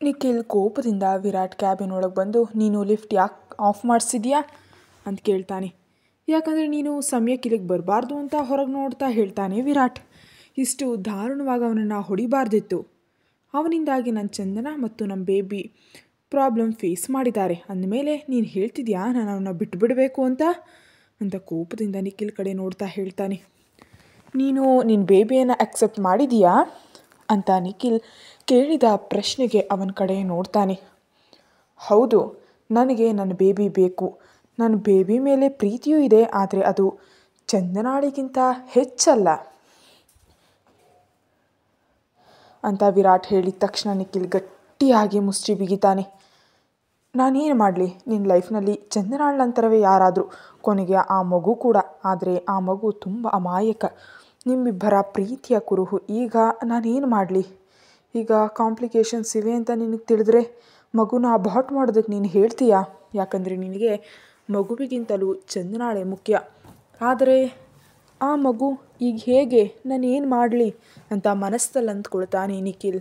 ನಿಖಿಲ್ ಕೋಪದಿಂದ ವಿರಾಟ್ ಕ್ಯಾಬಿನ್ ಒಳಗೆ ಬಂದು, ನೀನು ಲಿಫ್ಟ್ ಯಾಕೆ ಆಫ್ ಮಾಡಿಸಿದ್ಯಾ ಅಂತ ಕೇಳ್ತಾನೆ. ಯಾಕಂದರೆ ನೀನು ಸಮಯಕ್ಕೆ ಇಲ್ಲಿಗೆ ಬರಬಾರ್ದು ಅಂತ ಹೊರಗೆ ನೋಡ್ತಾ ಹೇಳ್ತಾನೆ ವಿರಾಟ್. ಇಷ್ಟು ದಾರುಣವಾಗಿ ಅವನನ್ನು ಹೊಡಿಬಾರ್ದಿತ್ತು. ಅವನಿಂದಾಗಿ ನನ್ನ ಚಂದನ ಮತ್ತು ನಮ್ಮ ಬೇಬಿ ಪ್ರಾಬ್ಲಮ್ ಫೇಸ್ ಮಾಡಿದ್ದಾರೆ ಅಂದಮೇಲೆ ನೀನು ಹೇಳ್ತಿದ್ಯಾ ನಾನು ಅವನ್ನ ಬಿಟ್ಟುಬಿಡಬೇಕು ಅಂತ ಕೋಪದಿಂದ ನಿಖಿಲ್ ಕಡೆ ನೋಡ್ತಾ ಹೇಳ್ತಾನೆ. ನೀನು ನಿನ್ನ ಬೇಬಿಯನ್ನು ಅಕ್ಸೆಪ್ಟ್ ಮಾಡಿದೀಯಾ ಅಂತ ನಿಖಿಲ್ ಕೇಳಿದ ಪ್ರಶ್ನೆಗೆ ಅವನ ಕಡೆ ನೋಡ್ತಾನೆ. ಹೌದು, ನನಗೆ ನನ್ನ ಬೇಬಿ ಬೇಕು. ನನ್ನ ಬೇಬಿ ಮೇಲೆ ಪ್ರೀತಿಯೂ ಇದೆ, ಆದರೆ ಅದು ಚಂದನಾಳಿಗಿಂತ ಹೆಚ್ಚಲ್ಲ ಅಂತ ವಿರಾಟ್ ಹೇಳಿದ ತಕ್ಷಣ ನಿಖಿಲ್ ಗಟ್ಟಿಯಾಗಿ ಮುಷ್ಟಿ ಬಿಗಿತಾನೆ. ನಾನೇನು ಮಾಡಲಿ, ನಿನ್ನ ಲೈಫ್ನಲ್ಲಿ ಚಂದನಾಳ ನಂತರವೇ ಯಾರಾದರೂ, ಕೊನೆಗೆ ಆ ಮಗು ಕೂಡ. ಆದರೆ ಆ ಮಗು ತುಂಬ ಅಮಾಯಕ, ನಿಮ್ಮಿಬ್ಬರ ಪ್ರೀತಿಯ ಕುರುಹು. ಈಗ ನಾನೇನು ಮಾಡಲಿ? ಈಗ ಕಾಂಪ್ಲಿಕೇಶನ್ಸ್ ಇವೆ ಅಂತ ನಿನಗೆ ತಿಳಿದ್ರೆ ಮಗುನ ಅಬಾರ್ಟ್ ಮಾಡೋದಕ್ಕೆ ನೀನು ಹೇಳ್ತೀಯಾ? ಯಾಕಂದರೆ ನಿನಗೆ ಮಗುವಿಗಿಂತಲೂ ಚಂದನಾಳೆ ಮುಖ್ಯ. ಆದರೆ ಆ ಮಗು ಈಗ ಹೇಗೆ, ನಾನೇನು ಮಾಡಲಿ ಅಂತ ಮನಸ್ಸಲ್ಲಿ ಅಂದ್ಕೊಳ್ತಾನೆ ನಿಖಿಲ್.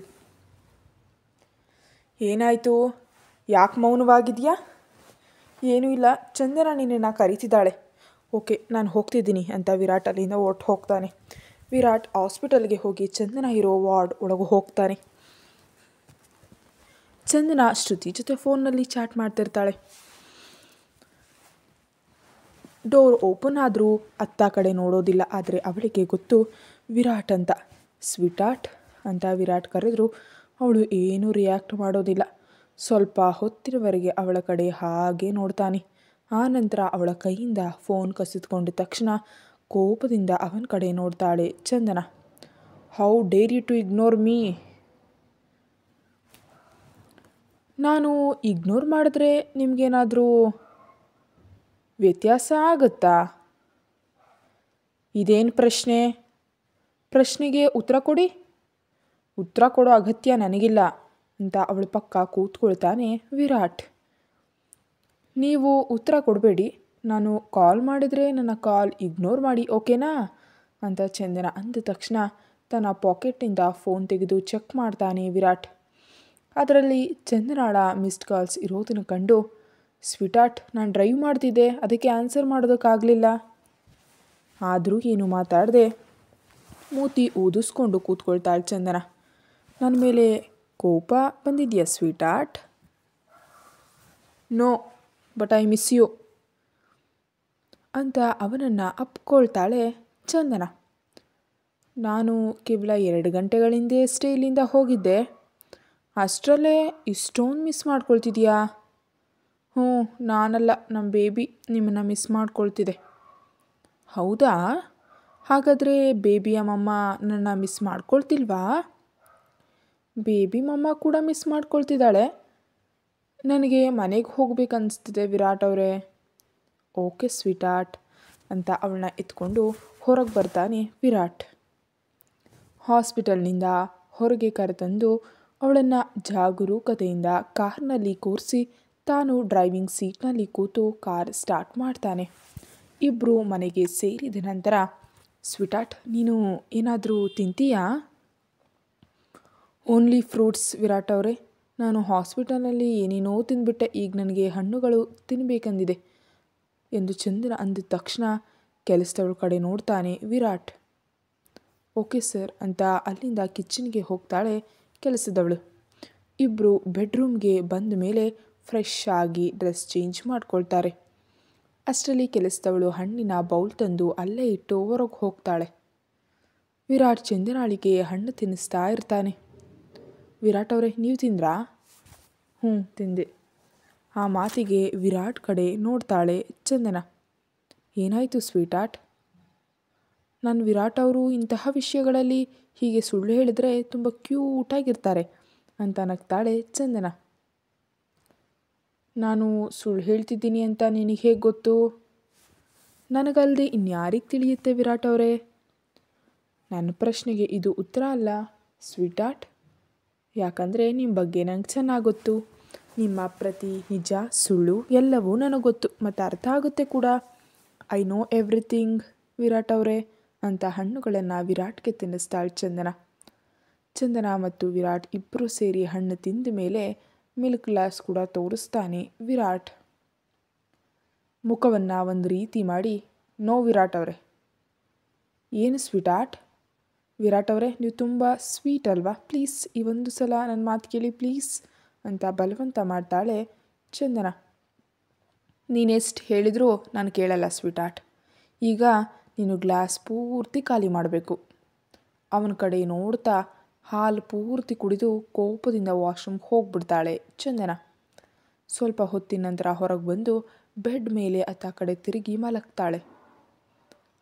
ಏನಾಯಿತು, ಯಾಕೆ ಮೌನವಾಗಿದೆಯಾ? ಏನೂ ಇಲ್ಲ, ಚಂದನ ನಿನ್ನನ್ನು ಕರೀತಿದ್ದಾಳೆ. ಓಕೆ, ನಾನು ಹೋಗ್ತಿದ್ದೀನಿ ಅಂತ ವಿರಾಟ್ ಅಲ್ಲಿಂದ ಹೋಗ್ತಾನೆ. ವಿರಾಟ್ ಹಾಸ್ಪಿಟಲ್ಗೆ ಹೋಗಿ ಚಂದನ ಇರೋ ವಾರ್ಡ್ ಒಳಗೆ ಹೋಗ್ತಾನೆ. ಚಂದನ ಶ್ರುತಿ ಜೊತೆ ಫೋನ್ನಲ್ಲಿ ಚಾಟ್ ಮಾಡ್ತಿರ್ತಾಳೆ. ಡೋರ್ ಓಪನ್ ಆದರೂ ಅತ್ತ ಕಡೆ ನೋಡೋದಿಲ್ಲ. ಆದರೆ ಅವಳಿಗೆ ಗೊತ್ತು ವಿರಾಟ್ ಅಂತ. ಸ್ವೀಟಾರ್ಟ್ ಅಂತ ವಿರಾಟ್ ಕರೆದ್ರು ಅವಳು ಏನೂ ರಿಯಾಕ್ಟ್ ಮಾಡೋದಿಲ್ಲ. ಸ್ವಲ್ಪ ಹೊತ್ತಿನವರೆಗೆ ಅವಳ ಕಡೆ ಹಾಗೆ ನೋಡ್ತಾನೆ. ಆ ನಂತರ ಅವಳ ಕೈಯಿಂದ ಫೋನ್ ಕಸಿದುಕೊಂಡ ತಕ್ಷಣ ಕೋಪದಿಂದ ಅವನ ಕಡೆ ನೋಡ್ತಾಳೆ Chandana. How dare you to ignore me? ನಾನು ಇಗ್ನೋರ್ ಮಾಡಿದ್ರೆ ನಿಮಗೇನಾದರೂ ವ್ಯತ್ಯಾಸ ಆಗುತ್ತಾ? ಇದೇನು ಪ್ರಶ್ನೆಗೆ ಉತ್ತರ ಕೊಡಿ. ಉತ್ತರ ಕೊಡೋ ಅಗತ್ಯ ನನಗಿಲ್ಲ ಅಂತ ಅವಳ ಪಕ್ಕ ಕೂತ್ಕೊಳ್ತಾನೆ ವಿರಾಟ್. ನೀವು ಉತ್ತರ ಕೊಡಬೇಡಿ, ನಾನು ಕಾಲ್ ಮಾಡಿದರೆ ನನ್ನ ಕಾಲ್ ಇಗ್ನೋರ್ ಮಾಡಿ, ಓಕೆನಾ ಅಂತ ಚಂದನ ಅಂದ ತಕ್ಷಣ ತನ್ನ ಪಾಕೆಟ್ನಿಂದ ಫೋನ್ ತೆಗೆದು ಚೆಕ್ ಮಾಡ್ತಾನೆ ವಿರಾಟ್. ಅದರಲ್ಲಿ ಚಂದನಾಳ ಮಿಸ್ಡ್ ಕಾಲ್ಸ್ ಇರೋದನ್ನು ಕಂಡು, ಸ್ವೀಟಾರ್ಟ್, ನಾನು ಡ್ರೈವ್ ಮಾಡ್ತಿದ್ದೆ, ಅದಕ್ಕೆ ಆನ್ಸರ್ ಮಾಡೋದಕ್ಕಾಗಲಿಲ್ಲ. ಆದರೂ ಏನು ಮಾತಾಡದೆ ಮೂತಿ ಊದಿಸ್ಕೊಂಡು ಕೂತ್ಕೊಳ್ತಾಳೆ ಚಂದನ. ನನ್ನ ಮೇಲೆ ಕೋಪ ಬಂದಿದೆಯಾ sweetheart? No, but I miss you ಅಂತ ಅವನನ್ನು ಅಪ್ಕೊಳ್ತಾಳೆ ಚಂದನ. ನಾನು ಕೇವಲ 2 ಗಂಟೆಗಳ ಹಿಂದೆ ಅಷ್ಟೇ ಇಲ್ಲಿಂದ ಹೋಗಿದ್ದೆ, ಅಷ್ಟರಲ್ಲೇ ಇಷ್ಟೊಂದು ಮಿಸ್ ಮಾಡ್ಕೊಳ್ತಿದ್ಯಾ? ನಾನಲ್ಲ, ನಮ್ಮ ಬೇಬಿ ನಿಮ್ಮನ್ನು ಮಿಸ್ ಮಾಡ್ಕೊಳ್ತಿದೆ. ಹೌದಾ? ಹಾಗಾದರೆ ಬೇಬಿಯ ಮಮ್ಮ ನನ್ನ ಮಿಸ್ ಮಾಡ್ಕೊಳ್ತಿಲ್ವಾ? ಬೇಬಿ ಮಮ್ಮ ಕೂಡ ಮಿಸ್ ಮಾಡ್ಕೊಳ್ತಿದ್ದಾಳೆ. ನನಗೆ ಮನೆಗೆ ಹೋಗ್ಬೇಕನ್ನಿಸ್ತಿದೆ ವಿರಾಟ್ ಅವರೇ. ಓಕೆ ಸ್ವೀಟಾರ್ಟ್ ಅಂತ ಅವಳನ್ನ ಎತ್ಕೊಂಡು ಹೊರಗೆ ಬರ್ತಾನೆ ವಿರಾಟ್. ಹಾಸ್ಪಿಟಲ್ನಿಂದ ಹೊರಗೆ ಕರೆತಂದು ಅವಳನ್ನು ಜಾಗರೂಕತೆಯಿಂದ ಕಾರ್ನಲ್ಲಿ ಕೂರಿಸಿ ತಾನು ಡ್ರೈವಿಂಗ್ ಸೀಟ್ನಲ್ಲಿ ಕೂತು ಕಾರ್ ಸ್ಟಾರ್ಟ್ ಮಾಡ್ತಾನೆ. ಇಬ್ಬರು ಮನೆಗೆ ಸೇರಿದ ನಂತರ, ಸ್ವೀಟಾರ್ಟ್, ನೀನು ಏನಾದರೂ ತಿಂತೀಯಾ? ಓನ್ಲಿ ಫ್ರೂಟ್ಸ್ ವಿರಾಟ್ ಅವರೇ. ನಾನು ಹಾಸ್ಪಿಟಲ್ನಲ್ಲಿ ಏನೇನೋ ತಿಂದುಬಿಟ್ಟೆ, ಈಗ ನನಗೆ ಹಣ್ಣುಗಳು ತಿನ್ನಬೇಕೆಂದಿದೆ ಎಂದು ಚಂದನ ಅಂದ ತಕ್ಷಣ ಕೆಲಸದವಳ ಕಡೆ ನೋಡ್ತಾನೆ ವಿರಾಟ್. ಓಕೆ ಸರ್ ಅಂತ ಅಲ್ಲಿಂದ ಕಿಚನ್ಗೆ ಹೋಗ್ತಾಳೆ ಕೆಲಸದವಳು. ಇಬ್ಬರು ಬೆಡ್ರೂಮ್ಗೆ ಬಂದ ಮೇಲೆ ಫ್ರೆಶ್ ಆಗಿ ಡ್ರೆಸ್ ಚೇಂಜ್ ಮಾಡ್ಕೊಳ್ತಾರೆ. ಅಷ್ಟರಲ್ಲಿ ಕೆಲಸದವಳು ಹಣ್ಣಿನ ಬೌಲ್ ತಂದು ಅಲ್ಲೇ ಇಟ್ಟು ಹೊರಗೆ ಹೋಗ್ತಾಳೆ. ವಿರಾಟ್ ಚಂದನಾಳಿಗೆ ಹಣ್ಣು ತಿನ್ನಿಸ್ತಾ ಇರ್ತಾನೆ. ವಿರಾಟ್ ಅವರೇ, ನೀವು ತಿಂದ್ರಾ? ತಿಂದೆ. ಆ ಮಾತಿಗೆ ವಿರಾಟ್ ಕಡೆ ನೋಡ್ತಾಳೆ ಚಂದನ. ಏನಾಯಿತು ಸ್ವೀಟಾರ್ಟ್? ನಾನು ವಿರಾಟ್ ಅವರು ಇಂತಹ ವಿಷಯಗಳಲ್ಲಿ ಹೀಗೆ ಸುಳ್ಳು ಹೇಳಿದ್ರೆ ತುಂಬ ಕ್ಯೂಟಾಗಿರ್ತಾರೆ ಅಂತ ನಗ್ತಾಳೆ ಚಂದನ. ನಾನು ಸುಳ್ಳು ಹೇಳ್ತಿದ್ದೀನಿ ಅಂತ ನಿನಗೆ ಹೇಗೆ ಗೊತ್ತು? ನನಗಲ್ಲದೆ ಇನ್ಯಾರಿಗೆ ತಿಳಿಯುತ್ತೆ ವಿರಾಟ್ ಅವರೇ? ನನ್ನ ಪ್ರಶ್ನೆಗೆ ಇದು ಉತ್ತರ ಅಲ್ಲ ಸ್ವೀಟಾರ್ಟ್. ಯಾಕಂದರೆ ನಿಮ್ಮ ಬಗ್ಗೆ ನಂಗೆ ಚೆನ್ನಾಗಿ ಗೊತ್ತು. ನಿಮ್ಮ ಪ್ರತಿ ನಿಜ ಸುಳ್ಳು ಎಲ್ಲವೂ ನನಗೆ ಗೊತ್ತು ಮತ್ತು ಅರ್ಥ ಆಗುತ್ತೆ ಕೂಡ. ಐ ನೋ ಎವ್ರಿಥಿಂಗ್ ವಿರಾಟ್ ಅವರೇ ಅಂತ ಹಣ್ಣುಗಳನ್ನು ವಿರಾಟ್ಗೆ ತಿನ್ನಿಸ್ತಾಳೆ ಚಂದನ. ಚಂದನ ಮತ್ತು ವಿರಾಟ್ ಇಬ್ಬರು ಸೇರಿ ಹಣ್ಣು ತಿಂದ ಮೇಲೆ ಮಿಲ್ಕ್ ಗ್ಲಾಸ್ ಕೂಡ ತೋರಿಸ್ತಾನೆ ವಿರಾಟ್. ಮುಖವನ್ನು ಒಂದು ರೀತಿ ಮಾಡಿ, ನೋ ವಿರಾಟ್ ಅವರೇ. ಏನು ಸ್ವೀಟಾರ್ಟ್? ವಿರಾಟ್ ಅವರೇ, ನೀವು ತುಂಬ ಸ್ವೀಟ್ ಅಲ್ವಾ, ಪ್ಲೀಸ್ ಈ ಒಂದು ಸಲ ನನ್ನ ಮಾತು ಕೇಳಿ ಪ್ಲೀಸ್ ಅಂತ ಬಲವಂತ ಮಾಡ್ತಾಳೆ ಚಂದನ. ನೀನೆಷ್ಟು ಹೇಳಿದರೂ ನಾನು ಕೇಳಲ್ಲ ಸ್ವೀಟಾರ್ಟ್. ಈಗ ನೀನು ಗ್ಲಾಸ್ ಪೂರ್ತಿ ಖಾಲಿ ಮಾಡಬೇಕು. ಅವನ ಕಡೆ ನೋಡ್ತಾ ಹಾಲು ಪೂರ್ತಿ ಕುಡಿದು ಕೋಪದಿಂದ ವಾಶ್ರೂಮ್ಗೆ ಹೋಗ್ಬಿಡ್ತಾಳೆ ಚಂದನ. ಸ್ವಲ್ಪ ಹೊತ್ತಿನ ನಂತರ ಹೊರಗೆ ಬಂದು ಬೆಡ್ ಮೇಲೆ ಆತ ಕಡೆ ತಿರುಗಿ ಮಲಗ್ತಾಳೆ.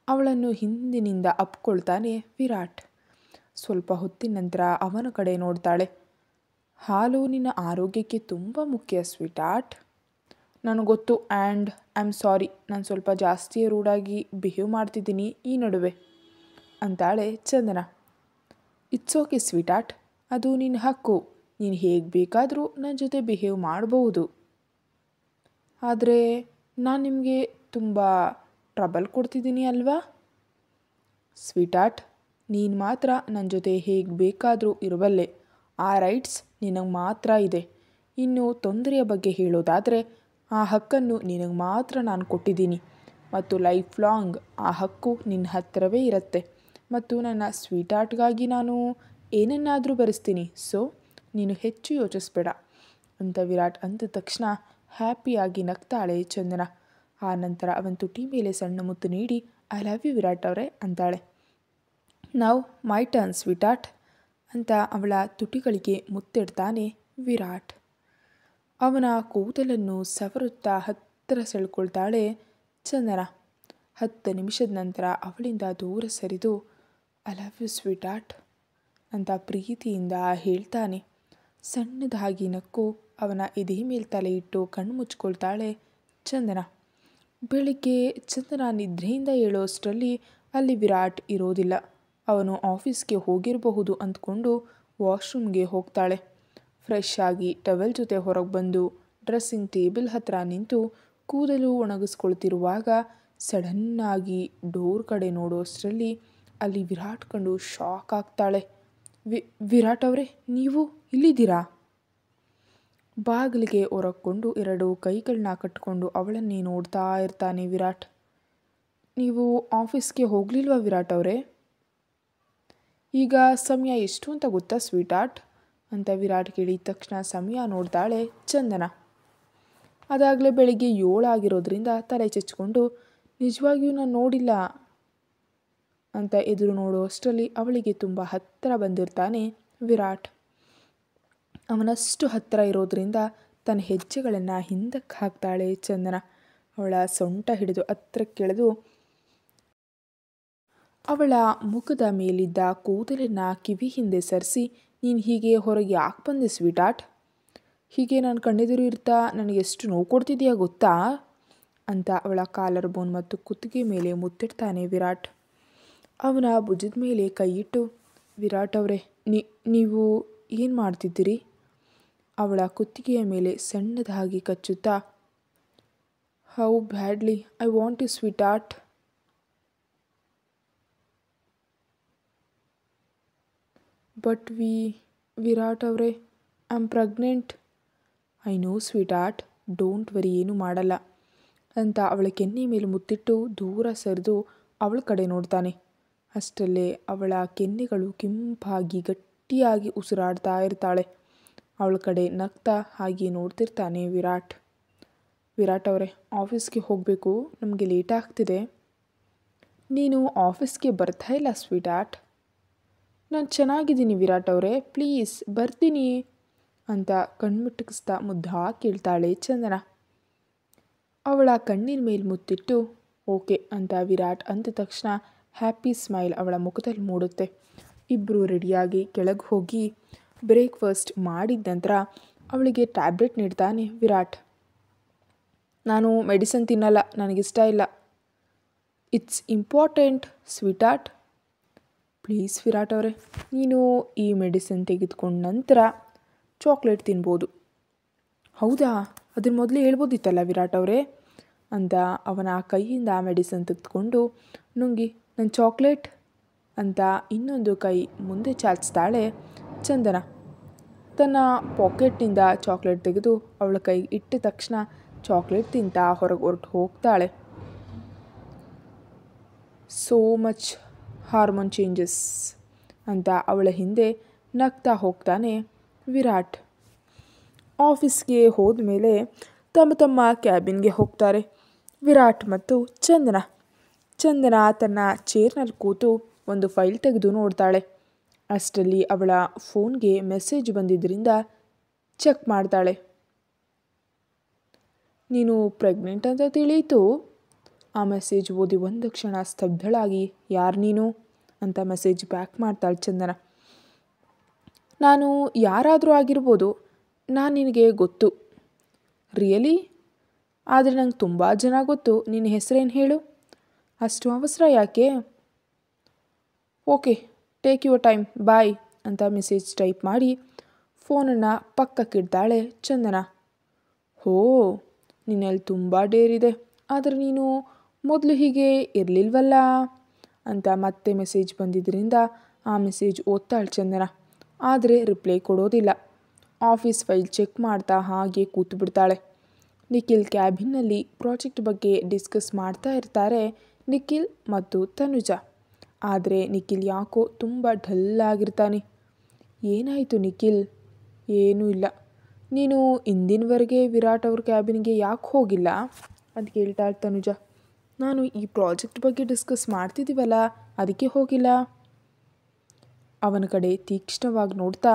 ಅವಳನ್ನು ಹಿಂದಿನಿಂದ ಅಪ್ಕೊಳ್ತಾನೆ ವಿರಾಟ್. ಸ್ವಲ್ಪ ಹೊತ್ತಿನ ನಂತರ ಅವನ ಕಡೆ ನೋಡ್ತಾಳೆ. ಹಾಲು ನಿನ್ನ ಆರೋಗ್ಯಕ್ಕೆ ತುಂಬ ಮುಖ್ಯ ಸ್ವೀಟಾರ್ಟ್. ನನಗೆ ಗೊತ್ತು, ಆ್ಯಂಡ್ ಐ ಆಮ್ ಸಾರಿ, ನಾನು ಸ್ವಲ್ಪ ಜಾಸ್ತಿಯೇ ರೂಢಾಗಿ ಬಿಹೇವ್ ಮಾಡ್ತಿದ್ದೀನಿ ಈ ನಡುವೆ ಅಂತಾಳೆ ಚಂದನ. ಇಟ್ಸ್ ಓಕೆ ಸ್ವೀಟಾರ್ಟ್, ಅದು ನಿನ್ನ ಹಕ್ಕು. ನೀನು ಹೇಗೆ ಬೇಕಾದರೂ ನನ್ನ ಜೊತೆ ಬಿಹೇವ್ ಮಾಡಬಹುದು. ಆದರೆ ನಾನು ನಿಮಗೆ ತುಂಬ ಟ್ರಬಲ್ ಕೊಡ್ತಿದ್ದೀನಿ ಅಲ್ವಾ? ಸ್ವೀಟಾರ್ಟ್, ನೀನು ಮಾತ್ರ ನನ್ನ ಜೊತೆ ಹೇಗೆ ಬೇಕಾದರೂ ಇರಬಲ್ಲೆ. ಆ ರೈಟ್ಸ್ ನಿನಗೆ ಮಾತ್ರ ಇದೆ. ಇನ್ನು ತೊಂದರೆಯ ಬಗ್ಗೆ ಹೇಳೋದಾದರೆ ಆ ಹಕ್ಕನ್ನು ನಿನಗೆ ಮಾತ್ರ ನಾನು ಕೊಟ್ಟಿದ್ದೀನಿ ಮತ್ತು ಲೈಫ್ ಲಾಂಗ್ ಆ ಹಕ್ಕು ನಿನ್ನ ಹತ್ತಿರವೇ ಇರುತ್ತೆ. ಮತ್ತು ನನ್ನ ಸ್ವೀಟಾರ್ಟ್ಗಾಗಿ ನಾನು ಏನನ್ನಾದರೂ ಭರಿಸ್ತೀನಿ. ಸೊ ನೀನು ಹೆಚ್ಚು ಯೋಚಿಸ್ಬೇಡ ಅಂತ ವಿರಾಟ್ ಅಂದ ತಕ್ಷಣ ಹ್ಯಾಪಿಯಾಗಿ ನಗ್ತಾಳೆ ಚಂದನ. ಆ ನಂತರ ಅವನ ತುಟಿ ಮೇಲೆ ಸಣ್ಣ ಮುತ್ತು ನೀಡಿ ಐ ಲವ್ ಯು ವಿರಾಟ್ ಅವರೇ ಅಂತಾಳೆ. ನೌ ಮೈ ಟರ್ನ್ ಸ್ವೀಟಾರ್ಟ್ ಅಂತ ಅವಳ ತುಟಿಗಳಿಗೆ ಮುತ್ತಿಡ್ತಾನೆ ವಿರಾಟ್. ಅವನ ಕೂದಲನ್ನು ಸವರುತ್ತಾ ಹತ್ತಿರ ಸೆಳ್ಕೊಳ್ತಾಳೆ ಚಂದನ. 10 ನಿಮಿಷದ ನಂತರ ಅವಳಿಂದ ದೂರ ಸರಿದು ಐ ಲವ್ ಯು ಸ್ವೀಟಾರ್ಟ್ ಅಂತ ಪ್ರೀತಿಯಿಂದ ಹೇಳ್ತಾನೆ. ಸಣ್ಣದಾಗಿ ನಕ್ಕು ಅವನ ಎದೆ ಮೇಲೆ ತಲೆ ಇಟ್ಟು ಕಣ್ಣು ಮುಚ್ಕೊಳ್ತಾಳೆ ಚಂದನ. ಬೆಳಿಗ್ಗೆ ಚಂದನ ನಿದ್ರೆಯಿಂದ ಏಳೋಷ್ಟರಲ್ಲಿ ಅಲ್ಲಿ ವಿರಾಟ್ ಇರೋದಿಲ್ಲ. ಅವನು ಆಫೀಸ್ಗೆ ಹೋಗಿರಬಹುದು ಅಂದ್ಕೊಂಡು ವಾಶ್ರೂಮ್ಗೆ ಹೋಗ್ತಾಳೆ. ಫ್ರೆಶ್ ಆಗಿ ಟವೆಲ್ ಜೊತೆ ಹೊರಗೆ ಬಂದು ಡ್ರೆಸ್ಸಿಂಗ್ ಟೇಬಲ್ ಹತ್ರ ನಿಂತು ಕೂದಲು ಒಣಗಿಸ್ಕೊಳ್ತಿರುವಾಗ ಸಡನ್ನಾಗಿ ಡೋರ್ ಕಡೆ ನೋಡೋಷ್ಟರಲ್ಲಿ ಅಲ್ಲಿ ವಿರಾಟ್ ಕಂಡು ಶಾಕ್ ಆಗ್ತಾಳೆ. ವಿರಾಟ್ ಅವರೇ, ನೀವು ಇಲ್ಲಿದ್ದೀರಾ? ಬಾಗಿಲಿಗೆ ಹೊರಕೊಂಡು 2 ಕೈಗಳನ್ನ ಕಟ್ಕೊಂಡು ಅವಳನ್ನೇ ನೋಡ್ತಾ ಇರ್ತಾನೆ ವಿರಾಟ್. ನೀವು ಆಫೀಸ್ಗೆ ಹೋಗಲಿಲ್ವಾ ವಿರಾಟ್ ಅವರೇ? ಈಗ ಸಮಯ ಎಷ್ಟು ಅಂತ ಗೊತ್ತಾ ಸ್ವೀಟಾರ್ಟ್ ಅಂತ ವಿರಾಟ್ ಕೇಳಿದ ತಕ್ಷಣ ಸಮಯ ನೋಡ್ತಾಳೆ ಚಂದನ. ಅದಾಗಲೇ ಬೆಳಿಗ್ಗೆ 7 ಆಗಿರೋದ್ರಿಂದ ತಲೆ ಚೆಚ್ಕೊಂಡು ನಿಜವಾಗಿಯೂ ನಾನು ನೋಡಿಲ್ಲ ಅಂತ ಎದುರು ನೋಡೋ ಅಷ್ಟರಲ್ಲಿ ಅವಳಿಗೆ ತುಂಬ ಹತ್ತಿರ ಬಂದಿರ್ತಾನೆ ವಿರಾಟ್. ಅವನಷ್ಟು ಹತ್ತಿರ ಇರೋದ್ರಿಂದ ತನ್ನ ಹೆಜ್ಜೆಗಳನ್ನು ಹಿಂದಕ್ಕೆ ಹಾಕ್ತಾಳೆ ಚಂದನ. ಅವಳ ಸೊಂಟ ಹಿಡಿದು ಹತ್ತಿರಕ್ಕೆಳೆದು ಅವಳ ಮುಖದ ಮೇಲಿದ್ದ ಕೂದಲನ್ನು ಕಿವಿ ಹಿಂದೆ ಸರಿಸಿ, ನೀನು ಹೀಗೆ ಹೊರಗೆ ಯಾಕೆ ಬಂದೆ ಸ್ವೀಟಾರ್ಟ್? ಹೀಗೆ ನಾನು ಕಣ್ಣೆದುರು ಇರ್ತಾ ನನಗೆ ಎಷ್ಟು ನೋವು ಕೊಡ್ತಿದೆಯಾ ಗೊತ್ತಾ ಅಂತ ಅವಳ ಕಾಲರ್ ಬೋನ್ ಮತ್ತು ಕುತ್ತಿಗೆ ಮೇಲೆ ಮುತ್ತಿಡ್ತಾನೆ ವಿರಾಟ್. ಅವನ ಭುಜದ ಮೇಲೆ ಕೈಯಿಟ್ಟು ವಿರಾಟ್ ಅವರೇ, ನೀವು ಏನು ಮಾಡ್ತಿದ್ದೀರಿ? ಅವಳ ಕುತ್ತಿಗೆಯ ಮೇಲೆ ಸಣ್ಣದಾಗಿ ಕಚ್ಚುತ್ತಾ how badly I want you sweetheart. But Virat ಅವರೇ, I am pregnant. I know sweetheart, don't worry, ಏನೂ ಮಾಡಲ್ಲ ಅಂತ ಅವಳ ಕೆನ್ನೆ ಮೇಲೆ ಮುತ್ತಿಟ್ಟು ದೂರ ಸರಿದು ಅವಳ ಕಡೆ ನೋಡ್ತಾನೆ. ಅಷ್ಟರಲ್ಲೇ ಅವಳ ಕೆನ್ನೆಗಳು ಕೆಂಪಾಗಿ ಗಟ್ಟಿಯಾಗಿ ಉಸಿರಾಡ್ತಾ ಇರ್ತಾಳೆ. ಅವಳ ಕಡೆ ನಗ್ತಾ ಹಾಗೆ ನೋಡ್ತಿರ್ತಾನೆ ವಿರಾಟ್. ವಿರಾಟ್ ಅವರೇ, ಆಫೀಸ್ಗೆ ಹೋಗಬೇಕು, ನಮಗೆ ಲೇಟ್ ಆಗ್ತಿದೆ. ನೀನು ಆಫೀಸ್ಗೆ ಬರ್ತಾ ಇಲ್ಲ ಸ್ವೀಟಾರ್ಟ್. ನಾನು ಚೆನ್ನಾಗಿದ್ದೀನಿ ವಿರಾಟ್ ಅವರೇ, ಪ್ಲೀಸ್ ಬರ್ತೀನಿ ಅಂತ ಕಣ್ಮಿಟಕಿಸ್ತಾ ಮುದ್ದಾ ಕೇಳ್ತಾಳೆ ಚಂದನ. ಅವಳ ಕಣ್ಣಿನ ಮೇಲೆ ಮುತ್ತಿಟ್ಟು ಓಕೆ ಅಂತ ವಿರಾಟ್ ಅಂದ ತಕ್ಷಣ ಹ್ಯಾಪಿ ಸ್ಮೈಲ್ ಅವಳ ಮುಖದಲ್ಲಿ ಮೂಡುತ್ತೆ. ಇಬ್ಬರು ರೆಡಿಯಾಗಿ ಕೆಳಗೆ ಹೋಗಿ ಬ್ರೇಕ್ಫಾಸ್ಟ್ ಮಾಡಿದ ನಂತರ ಅವಳಿಗೆ ಟ್ಯಾಬ್ಲೆಟ್ ನೀಡ್ತಾನೆ ವಿರಾಟ್. ನಾನು ಮೆಡಿಸನ್ ತಿನ್ನಲ್ಲ, ನನಗಿಷ್ಟ ಇಲ್ಲ. It's important ಸ್ವೀಟಾರ್ಟ್. ಪ್ಲೀಸ್ ವಿರಾಟ್ ಅವರೇ, ನೀನು ಈ ಮೆಡಿಸಿನ್ ತೆಗೆದುಕೊಂಡ ನಂತರ ಚಾಕ್ಲೇಟ್ ತಿನ್ಬೋದು. ಹೌದಾ, ಅದನ್ನು ಮೊದಲೇ ಹೇಳ್ಬೋದಿತ್ತಲ್ಲ ವಿರಾಟ್ ಅವರೇ ಅಂತ ಅವನ ಕೈಯಿಂದ ಮೆಡಿಸನ್ ತೆಗೆದುಕೊಂಡು ನುಂಗಿ ನನ್ನ ಚಾಕ್ಲೇಟ್ ಅಂತ ಇನ್ನೊಂದು ಕೈ ಮುಂದೆ ಚಾಚ್ತಾಳೆ ಚಂದನ ತನ್ನ ಪಾಕೆಟ್ನಿಂದ ಚಾಕ್ಲೇಟ್ ತೆಗೆದು ಅವಳ ಕೈಗೆ ಇಟ್ಟ ತಕ್ಷಣ ಚಾಕ್ಲೇಟ್ ತಿಂತ ಹೊರಟು ಹೋಗ್ತಾಳೆ. ಸೋ ಮಚ್ ಹಾರ್ಮೋನ್ ಚೇಂಜಸ್ ಅಂತ ಅವಳ ಹಿಂದೆ ನಗ್ತಾ ಹೋಗ್ತಾನೆ ವಿರಾಟ್. ಆಫೀಸ್ಗೆ ಹೋದ ಮೇಲೆ ತಮ್ಮ ತಮ್ಮ ಕ್ಯಾಬಿನ್ಗೆ ಹೋಗ್ತಾರೆ ವಿರಾಟ್ ಮತ್ತು ಚಂದನ. ಚಂದನ ತನ್ನ ಚೇರ್ನಲ್ಲಿ ಕೂತು ಒಂದು ಫೈಲ್ ತೆಗೆದು ನೋಡ್ತಾಳೆ. ಅಷ್ಟರಲ್ಲಿ ಅವಳ ಫೋನ್ಗೆ ಮೆಸೇಜ್ ಬಂದಿದ್ದರಿಂದ ಚೆಕ್ ಮಾಡ್ತಾಳೆ. ನೀನು ಪ್ರೆಗ್ನೆಂಟ್ ಅಂತ ತಿಳಿಯಿತು. ಆ ಮೆಸೇಜ್ ಓದಿ ಒಂದು ಕ್ಷಣ ಸ್ತಬ್ಧಳಾಗಿ ಯಾರು ನೀನು ಅಂತ ಮೆಸೇಜ್ ಬ್ಯಾಕ್ ಮಾಡ್ತಾಳೆ ಚಂದನ. ನಾನು ಯಾರಾದರೂ ಆಗಿರ್ಬೋದು, ನಾನು ನಿನಗೆ ಗೊತ್ತು. ರಿಯಲಿ? ಆದರೆ ನಂಗೆ ತುಂಬ ಜನ ಗೊತ್ತು. ನಿನ್ನ ಹೆಸರೇನು ಹೇಳು? ಅಷ್ಟು ಅವಸರ ಯಾಕೆ? ಓಕೆ, ಟೇಕ್ ಯುವರ್ ಟೈಮ್, ಬಾಯ್ ಅಂತ ಮೆಸೇಜ್ ಟೈಪ್ ಮಾಡಿ ಫೋನನ್ನು ಪಕ್ಕಕ್ಕಿಡ್ತಾಳೆ ಚಂದನ. ಹೋ, ನಿನ್ನಲ್ಲಿ ತುಂಬ ಡೇರಿದೆ. ಆದರೆ ನೀನು ಮೊದಲು ಹೀಗೆ ಇರಲಿಲ್ವಲ್ಲ ಅಂತ ಮತ್ತೆ ಮೆಸೇಜ್ ಬಂದಿದ್ದರಿಂದ ಆ ಮೆಸೇಜ್ ಓದ್ತಾಳೆ ಚಂದನ. ಆದರೆ ರಿಪ್ಲೈ ಕೊಡೋದಿಲ್ಲ. ಆಫೀಸ್ ಫೈಲ್ ಚೆಕ್ ಮಾಡ್ತಾ ಹಾಗೆ ಕೂತು ಬಿಡ್ತಾಳೆ. ನಿಖಿಲ್ ಕ್ಯಾಬಿನ್ನಲ್ಲಿ ಪ್ರಾಜೆಕ್ಟ್ ಬಗ್ಗೆ ಡಿಸ್ಕಸ್ ಮಾಡ್ತಾ ಇರ್ತಾರೆ ನಿಖಿಲ್ ಮತ್ತು ತನುಜ. ಆದರೆ ನಿಖಿಲ್ ಯಾಕೋ ತುಂಬ ಡಲ್ಲಾಗಿರ್ತಾನೆ. ಏನಾಯಿತು ನಿಖಿಲ್? ಏನೂ ಇಲ್ಲ. ನೀನು ಇಂದಿನವರೆಗೆ ವಿರಾಟ್ ಅವ್ರ ಕ್ಯಾಬಿನ್ಗೆ ಯಾಕೆ ಹೋಗಿಲ್ಲ ಅಂತ ಕೇಳ್ತಾಳೆ ತನುಜ. ನಾನು ಈ ಪ್ರಾಜೆಕ್ಟ್ ಬಗ್ಗೆ ಡಿಸ್ಕಸ್ ಮಾಡ್ತಿದ್ದೀವಲ್ಲ, ಅದಕ್ಕೆ ಹೋಗಿಲ್ಲ. ಅವನ ಕಡೆ ತೀಕ್ಷ್ಣವಾಗಿ ನೋಡ್ತಾ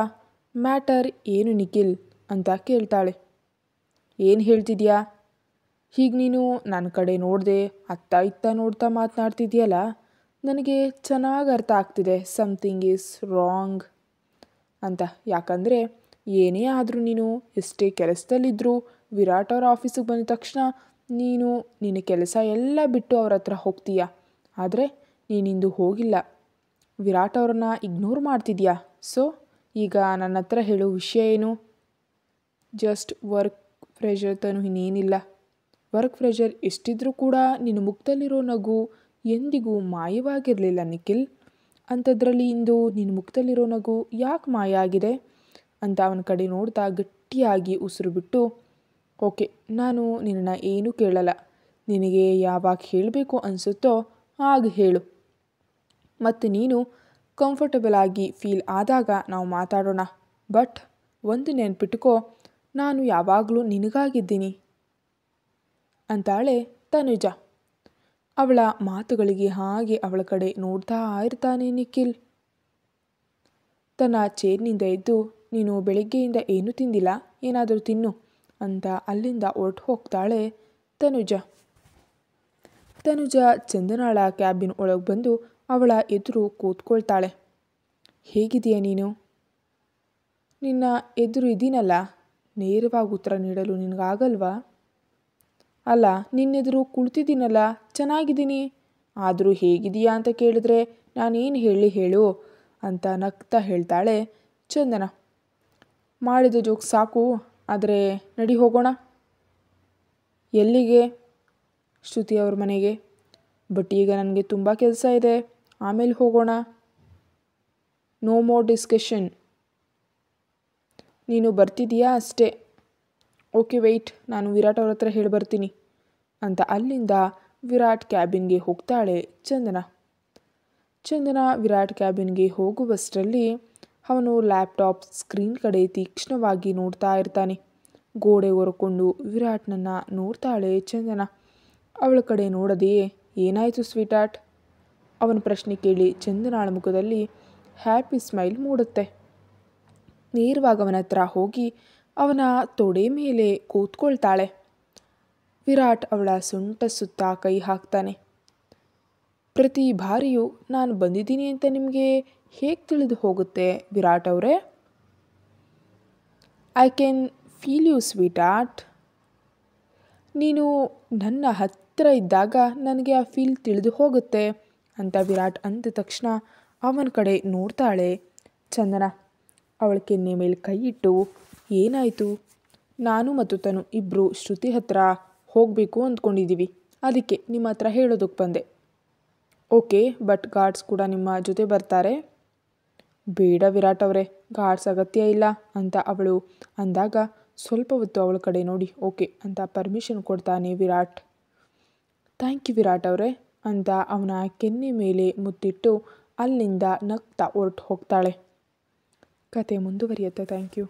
ಮ್ಯಾಟರ್ ಏನು ನಿಖಿಲ್ ಅಂತ ಕೇಳ್ತಾಳೆ. ಏನು ಹೇಳ್ತಿದ್ಯಾ? ಹೀಗೆ ನೀನು ನನ್ನ ಕಡೆ ನೋಡಿದೆ ಅತ್ತ ಇತ್ತ ನೋಡ್ತಾ ಮಾತನಾಡ್ತಿದ್ಯಲ್ಲ, ನನಗೆ ಚೆನ್ನಾಗಿ ಅರ್ಥ ಆಗ್ತಿದೆ ಸಮಥಿಂಗ್ ಈಸ್ ರಾಂಗ್ ಅಂತ. ಯಾಕಂದರೆ ಏನೇ ಆದರೂ ನೀನು ಎಷ್ಟೇ ಕೆಲಸದಲ್ಲಿದ್ದರೂ ವಿರಾಟ್ ಅವ್ರ ಆಫೀಸಿಗೆ ಬಂದ ತಕ್ಷಣ ನೀನು ನಿನ್ನ ಕೆಲಸ ಎಲ್ಲ ಬಿಟ್ಟು ಅವ್ರ ಹತ್ರ ಹೋಗ್ತೀಯ. ಆದರೆ ನೀನಿಂದು ಹೋಗಿಲ್ಲ, ವಿರಾಟ್ ಅವ್ರನ್ನ ಇಗ್ನೋರ್ ಮಾಡ್ತಿದ್ಯಾ. ಸೊ ಈಗ ನನ್ನ ಹತ್ರ ಹೇಳೋ ವಿಷಯ ಏನು? ಜಸ್ಟ್ ವರ್ಕ್ ಪ್ರೆಷರ್ ತನು, ಇನ್ನೇನಿಲ್ಲ. ವರ್ಕ್ ಪ್ರೆಷರ್ ಎಷ್ಟಿದ್ರೂ ಕೂಡ ನಿನ್ನ ಮುಖದಲ್ಲಿರೋ ನಗು ಎಂದಿಗೂ ಮಾಯವಾಗಿರಲಿಲ್ಲ ನಿಖಿಲ್. ಅಂಥದ್ರಲ್ಲಿ ಇಂದು ನಿನ್ನ ಮುಖದಲ್ಲಿರೋ ನಗು ಯಾಕೆ ಮಾಯ ಆಗಿದೆ ಅಂತ ಅವನ ಕಡೆ ನೋಡ್ತಾ ಗಟ್ಟಿಯಾಗಿ ಉಸಿರು ಬಿಟ್ಟು, ಓಕೆ, ನಾನು ನಿನ್ನನ್ನು ಏನೂ ಕೇಳಲ್ಲ. ನಿನಗೆ ಯಾವಾಗ ಹೇಳಬೇಕು ಅನಿಸುತ್ತೋ ಆಗ ಹೇಳು. ಮತ್ತು ನೀನು ಕಂಫರ್ಟಬಲ್ ಆಗಿ ಫೀಲ್ ಆದಾಗ ನಾವು ಮಾತಾಡೋಣ. ಬಟ್ ಒಂದು ನೆನ್ಪಿಟ್ಕೋ, ನಾನು ಯಾವಾಗಲೂ ನಿನಗಾಗಿದ್ದೀನಿ ಅಂತಾಳೆ ತನುಜ. ಅವಳ ಮಾತುಗಳಿಗೆ ಹಾಗೆ ಅವಳ ಕಡೆ ನೋಡ್ತಾ ಇರ್ತಾನೆ ನಿಖಿಲ್. ತನ್ನ ಚೇರ್ನಿಂದ ಎದ್ದು, ನೀನು ಬೆಳಗ್ಗೆಯಿಂದ ಏನೂ ತಿಂದಿಲ್ಲ, ಏನಾದರೂ ತಿನ್ನು ಅಂತ ಅಲ್ಲಿಂದ ಹೊರಟು ಹೋಗ್ತಾಳೆ ತನುಜ. ತನುಜ ಚಂದನಾಳ ಕ್ಯಾಬಿನ್ ಒಳಗೆ ಬಂದು ಅವಳ ಎದುರು ಕೂತ್ಕೊಳ್ತಾಳೆ. ಹೇಗಿದೆಯಾ ನೀನು? ನಿನ್ನ ಎದುರು ಇದ್ದೀನಲ್ಲ, ನೇರವಾಗಿ ಉತ್ತರ ನೀಡಲು ನಿನಗಾಗಲ್ವಾ? ಅಲ್ಲ, ನಿನ್ನೆದುರು ಕುಳಿತಿದ್ದೀನಲ್ಲ, ಚೆನ್ನಾಗಿದ್ದೀನಿ. ಆದರೂ ಹೇಗಿದೆಯಾ ಅಂತ ಕೇಳಿದ್ರೆ ನಾನೇನು ಹೇಳು ಅಂತ ನಗ್ತಾ ಹೇಳ್ತಾಳೆ ಚಂದನ. ಮಾಡಿದ ಜೋಕ್ ಸಾಕು, ಆದರೆ ನಡಿ ಹೋಗೋಣ. ಎಲ್ಲಿಗೆ? ಶ್ರುತಿ ಅವ್ರ ಮನೆಗೆ. ಬಟ್ ಈಗ ನನಗೆ ತುಂಬ ಕೆಲಸ ಇದೆ, ಆಮೇಲೆ ಹೋಗೋಣ. No more discussion. ನೀನು ಬರ್ತಿದೀಯಾ ಅಷ್ಟೇ. ಓಕೆ ವೆಯ್ಟ್, ನಾನು ವಿರಾಟ್ ಅವ್ರ ಹತ್ರ ಹೇಳಿ ಬರ್ತೀನಿ ಅಂತ ಅಲ್ಲಿಂದ ವಿರಾಟ್ ಕ್ಯಾಬಿನ್ಗೆ ಹೋಗ್ತಾಳೆ ಚಂದನ. ಚಂದನ ವಿರಾಟ್ ಕ್ಯಾಬಿನ್ಗೆ ಹೋಗುವಷ್ಟರಲ್ಲಿ ಅವನು ಲ್ಯಾಪ್ಟಾಪ್ ಸ್ಕ್ರೀನ್ ಕಡೆ ತೀಕ್ಷ್ಣವಾಗಿ ನೋಡ್ತಾ ಇರ್ತಾನೆ. ಗೋಡೆ ಹೊರಕೊಂಡು ವಿರಾಟ್ನನ್ನು ನೋಡ್ತಾಳೆ ಚಂದನ. ಅವಳ ಕಡೆ ನೋಡದೆಯೇ, ಏನಾಯಿತು ಸ್ವೀಟ್ ಆರ್ಟ್? ಅವನ ಪ್ರಶ್ನೆ ಕೇಳಿ ಚಂದನಾಳ ಮುಖದಲ್ಲಿ ಹ್ಯಾಪಿ ಸ್ಮೈಲ್ ಮೂಡುತ್ತೆ. ನೇರವಾಗಿ ಅವನ ಹತ್ರ ಹೋಗಿ ಅವನ ತೊಡೆ ಮೇಲೆ ಕೂತ್ಕೊಳ್ತಾಳೆ. ವಿರಾಟ್ ಅವಳ ಸೊಂಟ ಸುತ್ತ ಕೈ ಹಾಕ್ತಾನೆ. ಪ್ರತಿ ಬಾರಿಯೂ ನಾನು ಬಂದಿದ್ದೀನಿ ಅಂತ ನಿಮಗೆ ಹೇಗೆ ತಿಳಿದು ಹೋಗುತ್ತೆ ವಿರಾಟ್ ಅವರೇ? I can feel you sweetheart. ನೀನು ನನ್ನ ಹತ್ತಿರ ಇದ್ದಾಗ ನನಗೆ ಆ ಫೀಲ್ ತಿಳಿದು ಹೋಗುತ್ತೆ ಅಂತ ವಿರಾಟ್ ಅಂದ ತಕ್ಷಣ ಅವನ ಕಡೆ ನೋಡ್ತಾಳೆ ಚಂದನ. ಅವಳ ಕೆನ್ನೆ ಮೇಲೆ ಕೈ ಇಟ್ಟು, ಏನಾಯಿತು? ನಾನು ಮತ್ತು ತನು ಇಬ್ಬರು ಶ್ರುತಿ ಹತ್ರ ಹೋಗಬೇಕು ಅಂದ್ಕೊಂಡಿದ್ದೀವಿ, ಅದಕ್ಕೆ ನಿಮ್ಮ ಹತ್ರ ಹೇಳೋದಕ್ಕೆ ಬಂದೆ. ಓಕೆ, ಬಟ್ ಗಾರ್ಡ್ಸ್ ಕೂಡ ನಿಮ್ಮ ಜೊತೆ ಬರ್ತಾರೆ? ಬೇಡ ವಿರಾಟ್ ಅವರೇ, ಗಾರ್ಡ್ಸ್ ಅಗತ್ಯ ಇಲ್ಲ ಅಂತ ಅವಳು ಅಂದಾಗ ಸ್ವಲ್ಪ ಹೊತ್ತು ಅವಳ ಕಡೆ ನೋಡಿ ಓಕೆ ಅಂತ ಪರ್ಮಿಷನ್ ಕೊಡ್ತಾನೆ ವಿರಾಟ್. ಥ್ಯಾಂಕ್ ಯು ವಿರಾಟ್ ಅವರೇ ಅಂತ ಅವನ ಕೆನ್ನೆ ಮೇಲೆ ಮುತ್ತಿಟ್ಟು ಅಲ್ಲಿಂದ ನಗ್ತಾ ಹೊರಟು ಹೋಗ್ತಾಳೆ. ಕತೆ ಮುಂದುವರಿಯುತ್ತೆ. Thank you.